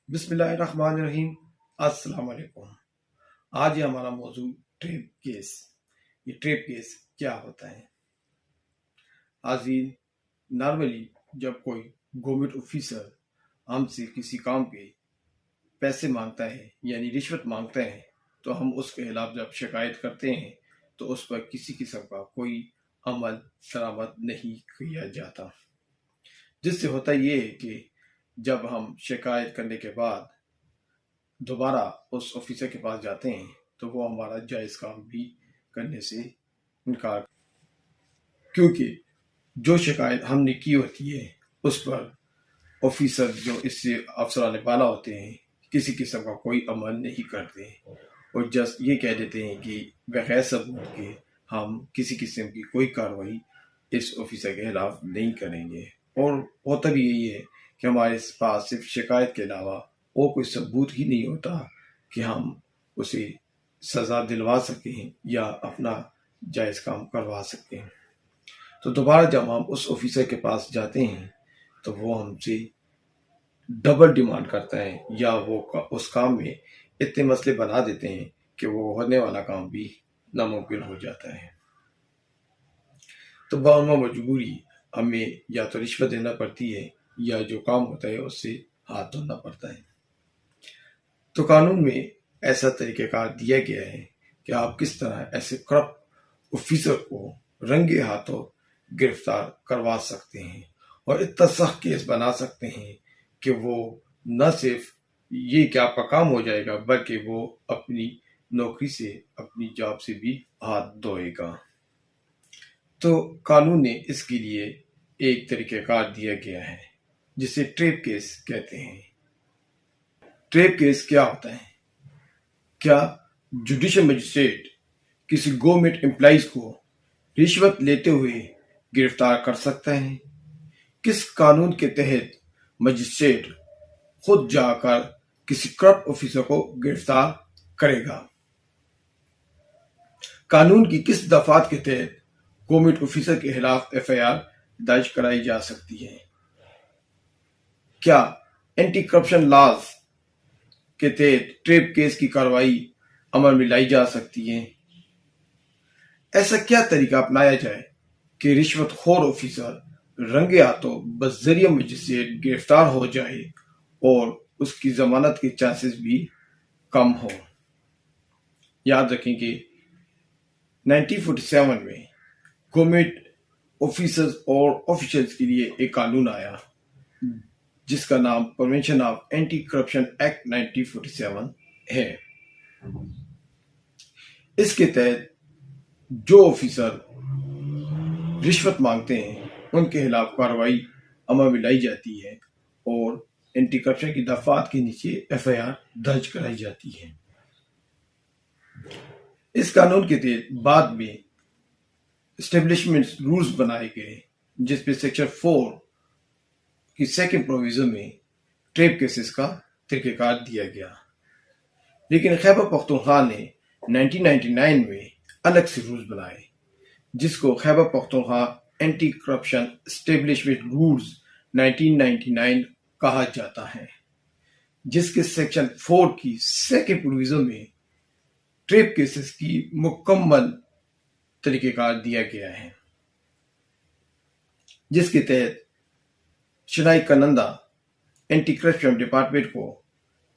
بسم اللہ الرحمن الرحیم۔ السلام علیکم۔ آج یہ ہمارا موضوع ٹریپ کیس۔ یہ ٹریپ کیس کیا ہوتا ہے؟ نارملی جب کوئی گورنمنٹ آفیسر ہم سے کسی کام کے پیسے مانگتا ہے یعنی رشوت مانگتا ہے تو ہم اس کے خلاف جب شکایت کرتے ہیں تو اس پر کسی قسم کا کوئی عمل درآمد نہیں کیا جاتا، جس سے ہوتا یہ ہے کہ جب ہم شکایت کرنے کے بعد دوبارہ اس آفیسر کے پاس جاتے ہیں تو وہ ہمارا جائز کام بھی کرنے سے انکار، کیونکہ جو شکایت ہم نے کی ہوتی ہے اس پر آفیسر جو اس سے افسران بالا ہوتے ہیں کسی قسم کا کوئی عمل نہیں کرتے اور جسٹ یہ کہہ دیتے ہیں کہ بغیر ثبوت کے ہم کسی قسم کی کوئی کارروائی اس آفیسر کے خلاف نہیں کریں گے۔ اور ہوتا بھی یہی ہے کہ ہمارے پاس صرف شکایت کے علاوہ اور کوئی ثبوت ہی نہیں ہوتا کہ ہم اسے سزا دلوا سکیں یا اپنا جائز کام کروا سکیں۔ تو دوبارہ جب ہم اس آفیسر کے پاس جاتے ہیں تو وہ ہم سے ڈبل ڈیمانڈ کرتا ہے یا وہ اس کام میں اتنے مسئلے بنا دیتے ہیں کہ وہ ہونے والا کام بھی ناممکن ہو جاتا ہے۔ تو بہرحال مجبوری ہمیں یا تو رشوت دینا پڑتی ہے یا جو کام ہوتا ہے اس سے ہاتھ دھونا پڑتا ہے۔ تو قانون میں ایسا طریقہ کار دیا گیا ہے کہ آپ کس طرح ایسے کرپٹ آفیسر کو رنگے ہاتھوں گرفتار کروا سکتے ہیں اور اتنا سخت کیس بنا سکتے ہیں کہ وہ نہ صرف یہ کہ آپ کا کام ہو جائے گا بلکہ وہ اپنی نوکری سے اپنی جاب سے بھی ہاتھ دھوئے گا۔ تو قانون نے اس کے لیے ایک طریقہ کار دیا گیا ہے جسے ٹریپ کیس کہتے ہیں۔ ٹریپ کیس کیا ہوتا ہے؟ کیا جوڈیشل مجسٹریٹ کسی گورنمنٹ امپلائیز کو رشوت لیتے ہوئے گرفتار کر سکتا ہے؟ کس قانون کے تحت مجسٹریٹ خود جا کر کسی کرپٹ آفیسر کو گرفتار کرے گا؟ قانون کی کس دفعات کے تحت گورنمنٹ آفیسر کے خلاف FIR درج کرائی جا سکتی ہے؟ کیا اینٹی کرپشن لاز کے تحت ٹریپ کیس کی کارروائی عمل میں لائی جا سکتی ہے؟ ایسا کیا طریقہ اپنایا جائے کہ رشوت خور آفیسر رنگے ہاتھوں بذریعہ مجسٹریٹ گرفتار ہو جائے اور اس کی ضمانت کے چانسز بھی کم ہو؟ یاد رکھیں کہ 1947 میں گورنمنٹ آفیسرز اور آفیشلز کے لیے ایک قانون آیا جس کا نام prevention of anti corruption act 1947 ہے۔ اس کے تحت جو آفیسر رشوت مانگتے ہیں ان کے خلاف کارروائی عمل میں لائی جاتی ہے اور اینٹی کرپشن کی دفعات کے نیچے FIR درج کرائی جاتی ہے۔ اس قانون کے تحت بعد میں اسٹیبلشمنٹ رولز بنائے گئے جس پہ سیکشن 4 کی سیکنڈ پروویژن میں ٹریپ کیسز کا طریقہ کار دیا گیا، لیکن خیبر پختونخوا نے 1999 میں الگ سے رولز بنائے جس کو Khyber Pakhtunkhwa anti corruption establishment rules 1999 کہا جاتا ہے، جس کے سیکشن 4 کی سیکنڈ پروویژن میں ٹریپ کیسز کی مکمل طریقہ کار دیا گیا ہے، جس کے تحت شنائی کنندہ اینٹی کرپشن ڈپارٹمنٹ کو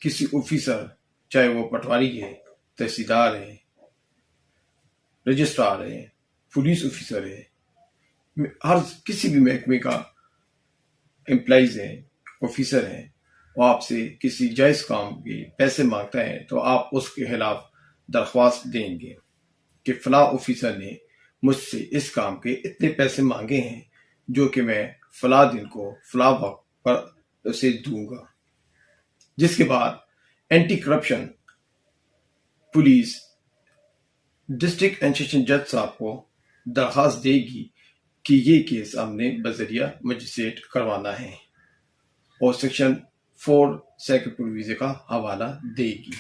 کسی آفیسر چاہے وہ پٹواری ہے، تحصیلدار ہے، رجسٹرار ہے، پولیس آفیسر ہے، ہر کسی بھی محکمے کا امپلائیز ہے، آفیسر ہے، وہ آپ سے کسی جائز کام کے پیسے مانگتا ہے تو آپ اس کے خلاف درخواست دیں گے کہ فلاں آفیسر نے مجھ سے اس کام کے اتنے پیسے مانگے ہیں جو کہ میں فلاں دن کو فلاں وقت پر اسے دوں گا، جس کے بعد anti corruption police district and session جج صاحب کو درخواست دے گی کہ یہ کیس ہم نے بذریعہ مجسٹریٹ کروانا ہے اور سیکشن 4 سیکنڈ پروویژن کا حوالہ دے گی،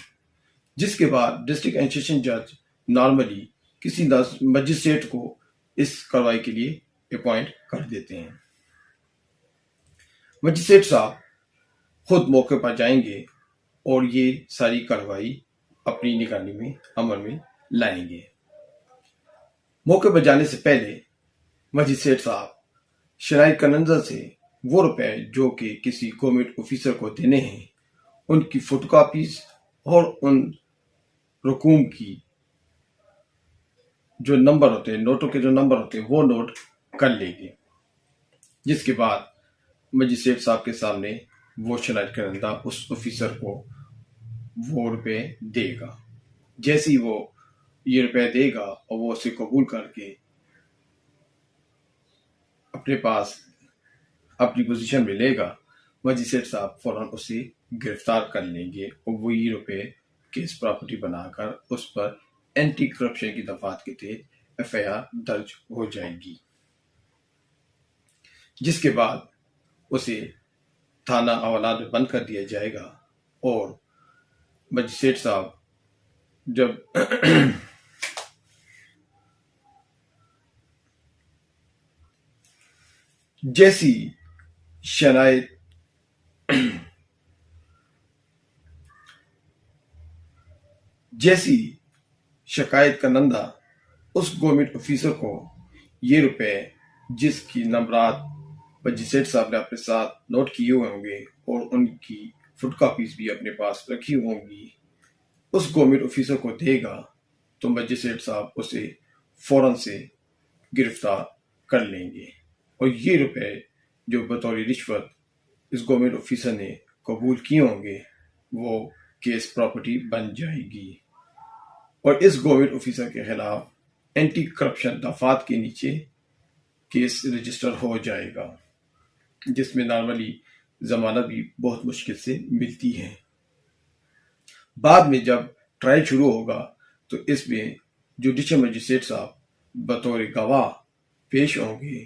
جس کے بعد ڈسٹرکٹ اینڈ سیشن جج نارملی کسی مجسٹریٹ کو اس کارروائی کے لیے اپوائنٹ کر دیتے ہیں۔ مجسٹریٹ صاحب خود موقع پر جائیں گے اور یہ ساری کارروائی اپنی نگرانی میں عمل میں لائیں گے۔ موقع پر جانے سے پہلے مجسٹریٹ صاحب شرائط کنندہ سے وہ روپے جو کہ کسی گورنمنٹ آفیسر کو دینے ہیں ان کی فوٹو کاپیز اور ان رقوم کی جو نمبر ہوتے ہیں، نوٹوں کے جو نمبر ہوتے ہیں، وہ نوٹ کر لیں گے، جس کے بعد مجسٹریٹ صاحب کے سامنے وہ شرائط کنندہ اس آفیسر کو وہ روپے دے گا۔ جیسے ہی وہ یہ روپے دے گا اور وہ اسے قبول کر کے اپنے پاس اپنی پوزیشن میں لے گا، مجسٹریٹ صاحب فوراً اسے گرفتار کر لیں گے اور وہ یہ روپے کیس پراپرٹی بنا کر اس پر اینٹی کرپشن کی دفعات کے تحت FIR درج ہو جائے گی، جس کے بعد اسے تھانہ حوالات میں بند کر دیا جائے گا۔ اور مجسٹریٹ صاحب جب جیسی شکایت کنندہ اس گورنمنٹ آفیسر کو یہ روپے جس کی نمبرات مجسٹریٹ صاحب نے اپنے ساتھ نوٹ کیے ہوئے ہوں گے اور ان کی فوٹو کاپیز بھی اپنے پاس رکھی ہوں گی، اس گورنمنٹ آفیسر کو دے گا تو مجسٹریٹ صاحب اسے فوراً سے گرفتار کر لیں گے اور یہ روپے جو بطور رشوت اس گورنمنٹ آفیسر نے قبول کیے ہوں گے وہ کیس پراپرٹی بن جائے گی اور اس گورنمنٹ آفیسر کے خلاف اینٹی کرپشن دفعات کے نیچے کیس رجسٹر ہو جائے گا، جس میں نارملی ضمانت بھی بہت مشکل سے ملتی ہے۔ بعد میں جب ٹرائل شروع ہوگا تو اس میں جوڈیشل مجسٹریٹ صاحب بطور گواہ پیش ہوں گے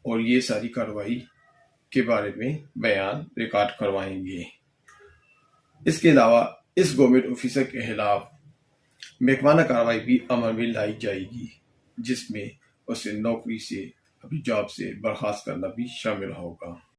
اور یہ ساری کارروائی کے بارے میں بیان ریکارڈ کروائیں گے۔ اس کے علاوہ اس گورنمنٹ آفیسر کے خلاف محکمانہ کارروائی بھی عمل میں لائی جائے گی، جس میں اسے نوکری سے، اپنی جاب سے برخاست کرنا بھی شامل ہوگا۔